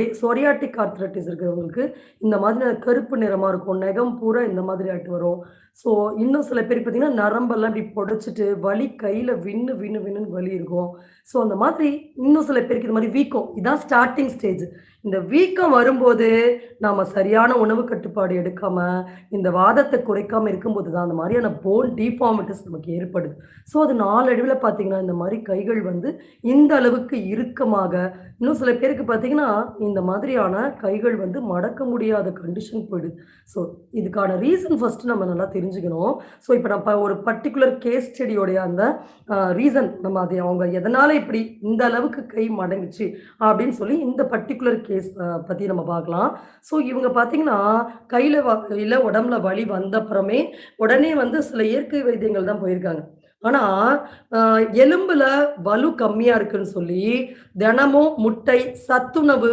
அப்படியே psoriatic arthritis இருக்கிறவங்களுக்கு இந்த மாதிரி கருப்பு நிறமா இருக்கும். நகம் பூரா இந்த மாதிரி ஆயிட்டு வரும். ஸோ இன்னும் சில பேருக்கு பார்த்தீங்கன்னா, நரம்பெல்லாம் இப்படி புடைச்சிட்டு வலி கையில வின்னு வின்னு வின்னுன்னு வலி இருக்கும். ஸோ அந்த மாதிரி இன்னும் சில பேருக்கு இது மாரி வீக்கம். இதான் ஸ்டார்ட்டிங் ஸ்டேஜ். இந்த வீக்கம் வரும்போது, நாம சரியான உணவு கட்டுப்பாடு எடுக்காம, இந்த வாதத்த குறைக்காம இருக்கும்போது தான், அந்த மாரியான போன் டிஃபார்மிட்டீஸ் நமக்கு ஏற்படுது. ஸோ அது நாளடைவில பார்த்தீங்கன்னா, இந்த மாரி கைகள் வந்து இந்த அளவுக்கு இறுக்கமாக, இன்னும் சில பேருக்கு பார்த்தீங்கன்னா, இந்த மாதிரியான கைகள் வந்து மடக்க முடியாத கண்டிஷன் போயிடுது. ஸோ இதுக்கான ரீசன் ஃபர்ஸ்ட்டு நம்ம நல்லா தெரிஞ்சுக்கணும். ஸோ இப்ப நான் ஒரு பர்ட்டிகுலர் கேஸ் ஸ்டடியோடைய அந்த ரீசன் நம்ம அதை அவங்க எதனால இப்படி இந்த அளவுக்கு கை மடங்குச்சு அப்படின்னு சொல்லி இந்த பர்ட்டிகுலர் கேஸ் பத்தி நம்ம பார்க்கலாம். ஸோ இவங்க பார்த்தீங்கன்னா, கையில இல்ல உடம்புல வலி வந்தப்புறமே உடனே வந்து சில இயற்கை வைத்தியங்கள் தான் போயிருக்காங்க. ஆனா, அ எலும்புல வலு கம்மியா இருக்குன்னு சொல்லி, தினமும் முட்டை, சத்துணவு